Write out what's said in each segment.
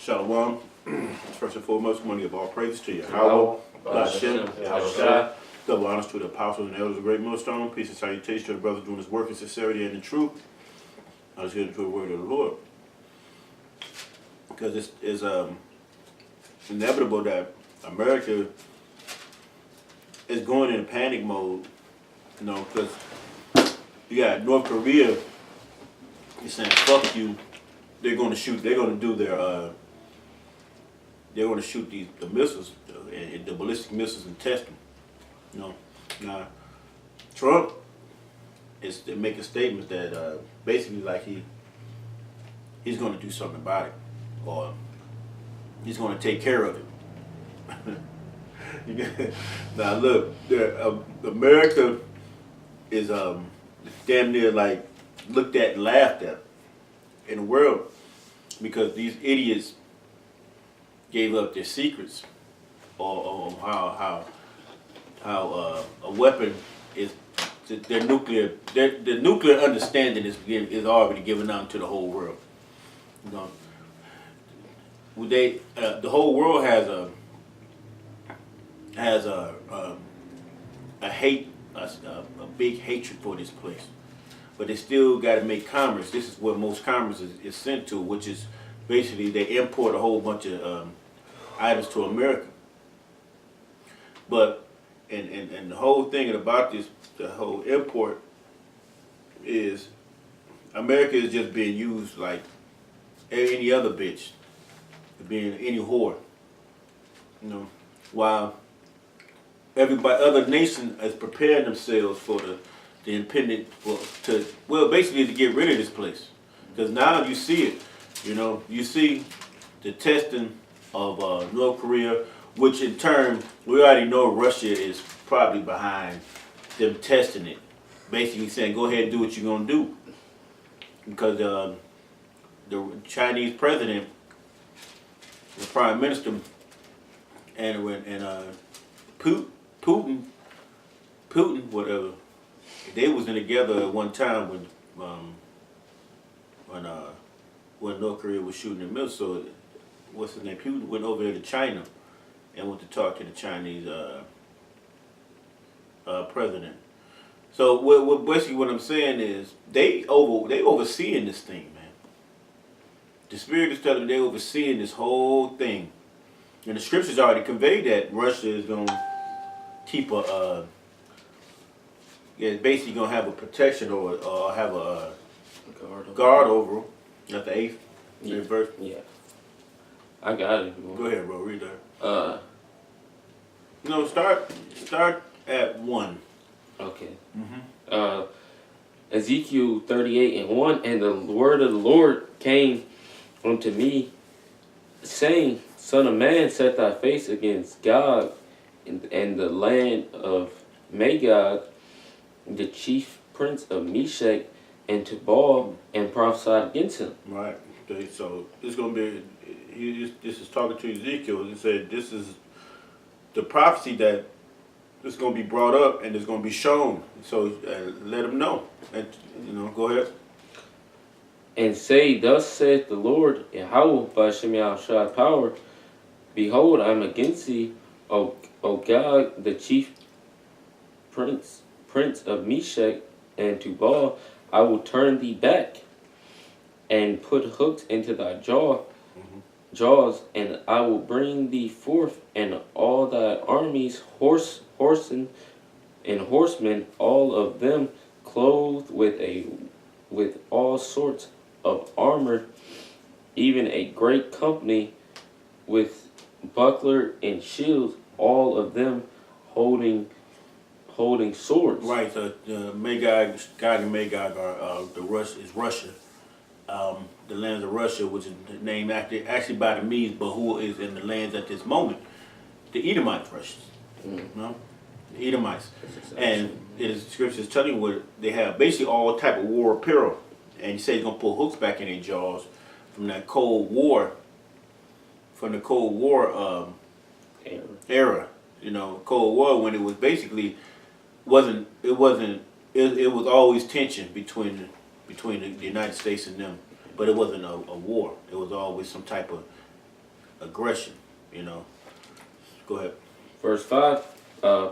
Shalom. First and foremost, we want to give all praise to Yahweh, Hashem, Yahushua. Double honors to the apostles and elders of Great Millstone. Peace and salutation to the brothers doing this work in sincerity and in truth. I was here to the word of the Lord. Because it's inevitable that America is going in panic mode, because you got North Korea is saying, fuck you. They're going to shoot, they're going to shoot the missiles, the ballistic missiles and test them. Now, Trump is making statements that basically like he's going to do something about it, or he's going to take care of it. Now look, America is damn near like looked at and laughed at in the world because these idiots gave up their secrets on how a weapon is their nuclear understanding is already given out to the whole world. The whole world has a big hatred for this place, but they still got to make commerce. This is where most commerce is sent to, which is basically they import a whole bunch of items to America. But and the whole thing about this, the whole import is America is just being used like any other bitch, being any whore. While other nation is preparing themselves for the impending basically to get rid of this place, because now you see it. You see the testing of North Korea, which in turn we already know Russia is probably behind them testing it, basically saying go ahead and do what you're gonna do, because the Chinese president, the prime minister, and Putin, whatever, they was in together at one time when North Korea was shooting the missiles. So what's his name? Putin went over there to China and went to talk to the Chinese president. So basically what I'm saying is they overseeing this thing, man. The Spirit is telling me they overseeing this whole thing. And the scriptures already conveyed that Russia is going to keep basically going to have a protection or have a guard over them. That's the 8th verse. Yeah. I got it. Go ahead, bro. Read that. Start at 1. Okay. Ezekiel 38:1, and the word of the Lord came unto me, saying, Son of man, set thy face against Gog and the land of Magog, the chief prince of Meshach and Tubal, and prophesy against him. Right. Okay, so it's going to be, this is talking to Ezekiel. He said this is the prophecy that is going to be brought up and it's going to be shown. So let him know. And, go ahead. And say, Thus saith the Lord, Yahweh, by Hashem Yahushua power, Behold, I am against thee, O Gog, the chief prince of Meshach and Tubal. I will turn thee back and put hooks into thy jaws, and I will bring thee forth, and all thy armies, horsemen, all of them clothed with all sorts of armor, even a great company with buckler and shields, all of them holding swords. Right. Gog and Magog are is Russia. The lands of Russia, which is named actually by the Medes, but who is in the lands at this moment? The Edomites, Russians. The Edomites. And it is scriptures telling you where they have basically all type of war apparel. And you say he's gonna pull hooks back in their jaws from that Cold War. From the Cold War era. Cold War, when it was basically it was always tension between the United States and them. But it wasn't a war. It was always some type of aggression. You know. Go ahead. Verse 5,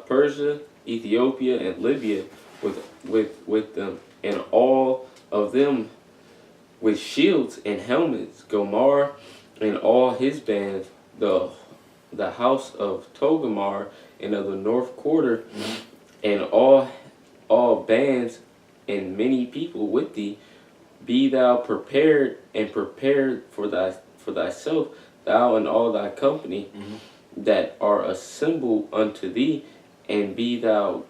Persia, Ethiopia, and Libya with them, and all of them with shields and helmets, Gomar and all his bands, the house of Togarmah and of the north quarter, and all bands and many people with thee. Be thou prepared and prepared for thyself, thou and all thy company that are assembled unto thee, and be thou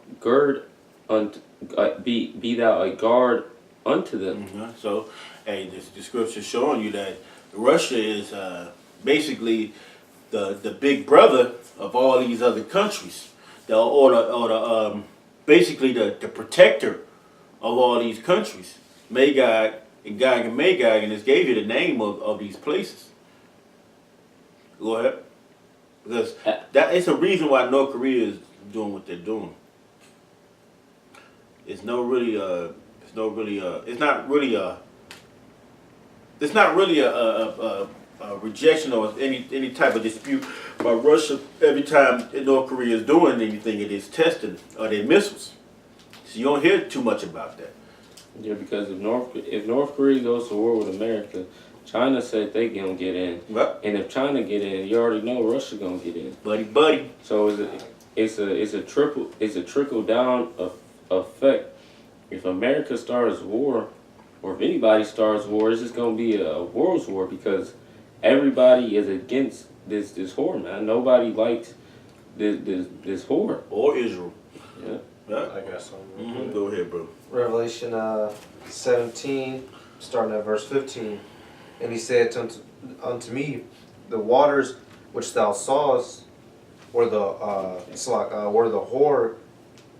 be thou a guard unto them. So, hey, the scripture showing you that Russia is basically the big brother of all these other countries, basically the protector of all these countries. Magog and Gog and Magog, and this gave you the name of these places. Go ahead. Because that it's a reason why North Korea is doing what they're doing. It's not really a rejection or any type of dispute by Russia every time North Korea is doing anything. It is testing their missiles. So you don't hear too much about that. Yeah, because if North Korea goes to war with America, China said they gonna get in, Well, and if China get in, you already know Russia gonna get in. buddy. So it's a trickle down effect. If America starts war, or if anybody starts war, it's just gonna be a world's war because everybody is against this whore, man. Nobody likes this whore. Or Israel. Yeah. Right? I got something. Go ahead, bro. Revelation 17, starting at verse 15. And he said unto me, the waters which thou sawest, where the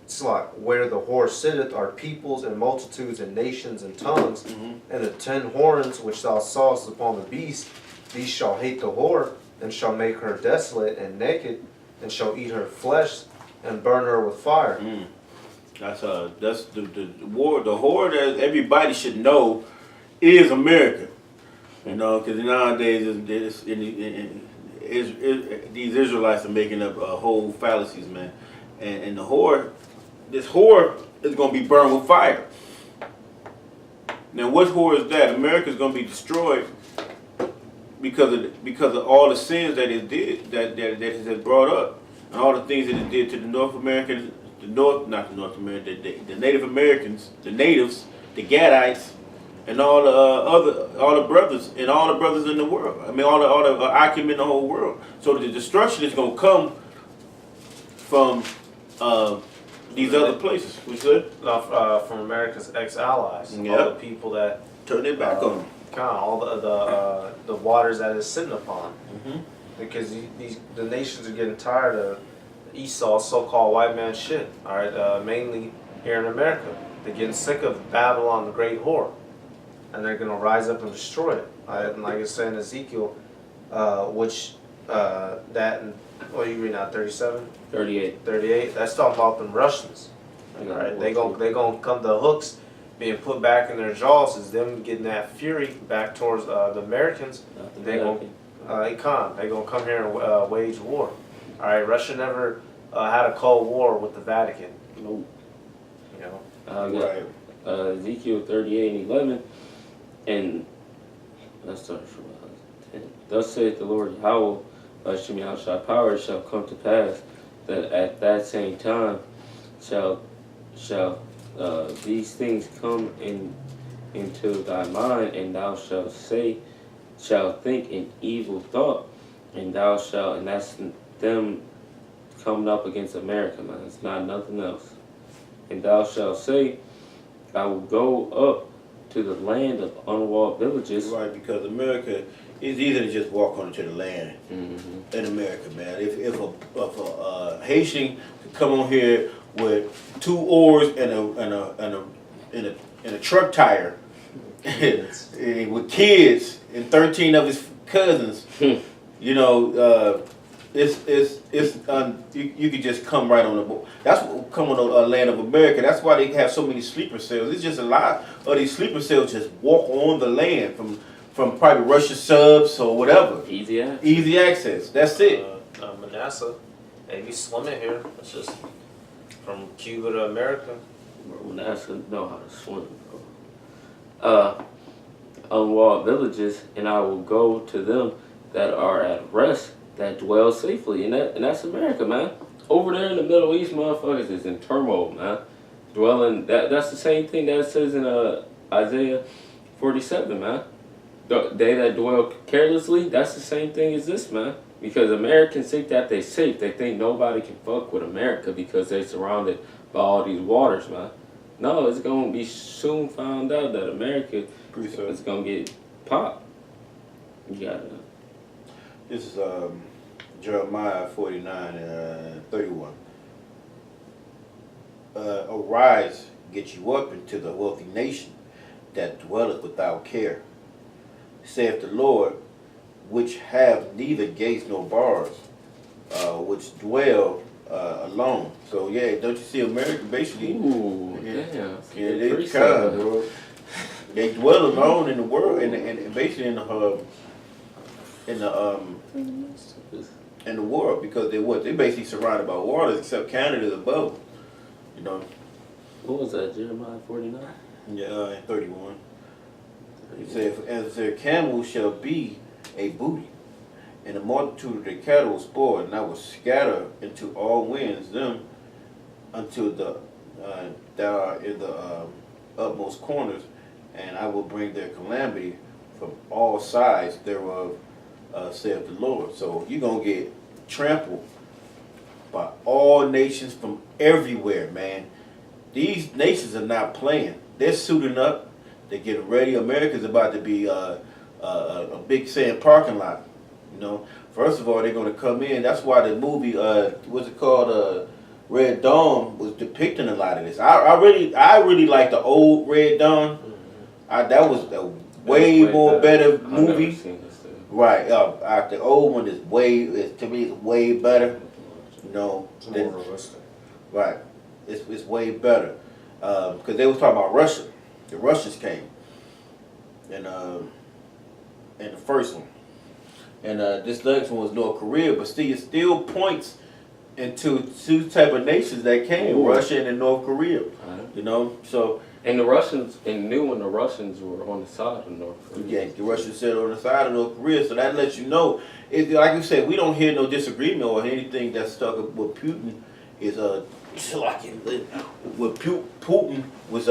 whore sitteth, are peoples and multitudes and nations and tongues. And the 10 horns which thou sawest upon the beast, these shall hate the whore, and shall make her desolate and naked, and shall eat her flesh, and burn her with fire. That's the war. The whore that everybody should know is America. You know, because nowadays these Israelites are making up whole fallacies, man. And this whore is going to be burned with fire. Now, what whore is that? America is going to be destroyed because of all the sins that it did, that it has brought up, and all the things that it did to the North Americans, the Native Americans, the natives, the Gadites, and all the brothers and all the brothers in the world. I mean, all the Akim in the whole world. So the destruction is going to come from these other places. We said From America's ex-allies, Yep. all the people that turn it back on them. all the waters that it's sitting upon, because the nations are getting tired of Esau's so-called white man shit. All right, mainly here in America, they're getting sick of Babylon, the great whore, and they're gonna rise up and destroy it. And like it's saying in Ezekiel, what are you reading out, 37? 38. 38, that's talking about them Russians. Right? They gonna come to hooks being put back in their jaws is them getting that fury back towards the Americans. They gonna come here and wage war. All right, Russia never had a Cold War with the Vatican. Nope. You know. Right. Ezekiel 38 and 11, and let's start from 10. Thus saith the Lord Yahweh, by Shem Yahshua power, it shall come to pass that at that same time shall these things come into thy mind, and thou shalt think an evil thought, and that's them coming up against America, man. It's not nothing else. And thou shalt say, I will go up to the land of unwalled villages. Right, because America is easy to just walk onto the land in America, man. If a Haitian could come on here with 2 oars and a truck tire, and with kids and 13 of his cousins, you know, you could just come right on the boat. That's what come on the land of America. That's why they have so many sleeper cells. It's just a lot of these sleeper cells just walk on the land from probably Russian subs or whatever. Easy ass. Easy access. That's it. Manasseh, hey, you swimming here. It's just from Cuba to America. Bro, NASA know how to swim, bro. Unwalled villages, and I will go to them that are at rest, that dwell safely. And that's America, man. Over there in the Middle East, motherfuckers is in turmoil, man. Dwelling, that's the same thing that it says in Isaiah 47, man. They that dwell carelessly, that's the same thing as this, man. Because Americans think that they safe. They think nobody can fuck with America because they're surrounded by all these waters, man. No, it's going to be soon found out that America is going to get popped. You got to. This is Jeremiah 49 and 31. Arise, get you up into the wealthy nation that dwelleth without care, saith the Lord, which have neither gates nor bars, which dwell alone. So yeah, don't you see America basically? Ooh, yeah, damn. yeah, they kind, bro. They dwell alone in the world, and basically in the world, because they basically surrounded by waters, except Canada's above, you know. What was that, Jeremiah 49? Yeah, in 31. He said, as their camels shall be a booty, and the multitude of their cattle was spoiled, and I will scatter into all winds them until the that are in the utmost corners, and I will bring their calamity from all sides thereof, saith the Lord. So you're gonna get trampled by all nations from everywhere, man. These nations are not playing. They're suiting up. They're getting ready. America's about to be a big sand parking lot. You know, first of all, they're going to come in. That's why the movie, what's it called, Red Dawn, was depicting a lot of this. I really like the old Red Dawn. That was a way more better movie. Right. The old one to me, it's way better. You know, It's more realistic. right. It's way better because they was talking about Russia. The Russians came, and the first one, and this next one was North Korea. But still, it still points into two type of nations that came: Ooh. Russia and North Korea. You know, so And the Russians, and knew when the Russians were on the side of North Korea. yeah, the Russians said on the side of North Korea. So that lets you know, like you said, we don't hear no disagreement or anything that's stuck with Putin. Is what Putin was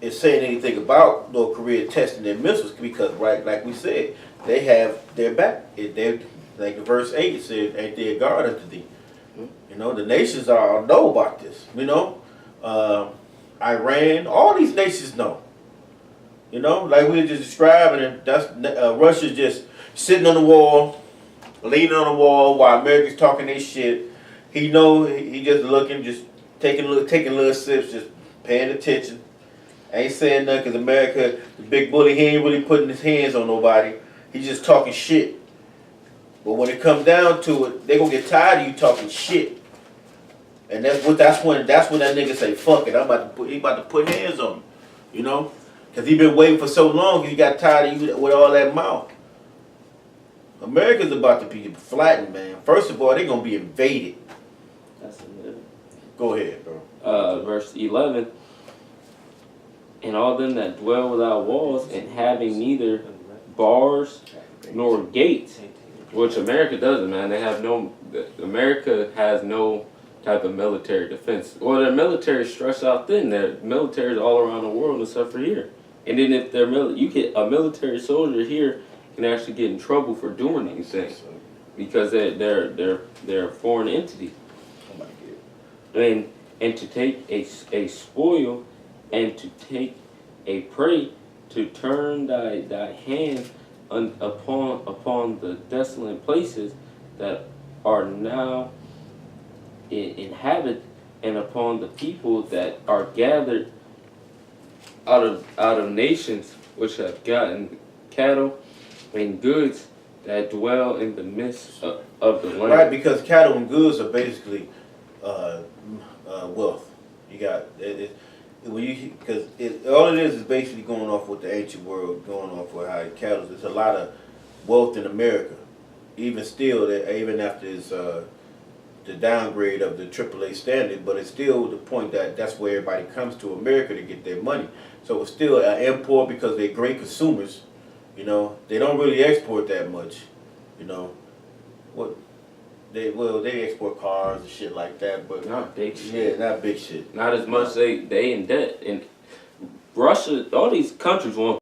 is saying anything about North Korea testing their missiles, because right, like we said, they have their back. They, like the verse 8 it said, ain't they a guard unto thee? You know, the nations all know about this. You know, Iran, all these nations know. You know, like we were just describing, and that's Russia just sitting on the wall, leaning on the wall while America's talking their shit. He know he just looking, just taking little sips, just paying attention. Ain't saying nothing because America, the big bully, he ain't really putting his hands on nobody. He's just talking shit. But when it comes down to it, they gonna get tired of you talking shit. And that's when that nigga say, fuck it, he about to put hands on him. You know? Because he been waiting for so long, he got tired of you with all that mouth. America's about to be flattened, man. First of all, they're gonna be invaded. That's it. Go ahead, bro. Verse 11. And all them that dwell without walls, and having neither bars nor gates, which America doesn't, man. They have no. America has no type of military defense. Well, their military is stretched out thin. Their military is all around the world except for here. And then if they're you get a military soldier here can actually get in trouble for doing these things because they're a foreign entity. And to take a spoil, and to take a prey, to turn thy hand upon the desolate places that are now inhabited, and upon the people that are gathered out of nations which have gotten cattle and goods that dwell in the midst of the land. Right, because cattle and goods are basically wealth. You got When you, because all it is basically going off with the ancient world, going off with how it cattle. There's a lot of wealth in America. Even still, that even after the downgrade of the AAA standard, but it's still the point that that's where everybody comes to America to get their money. So it's still an import because they're great consumers. You know, they don't really export that much. You know, what they export cars and shit like that, but Not big shit. yeah, not big shit. Not as much. They in debt. And Russia, all these countries want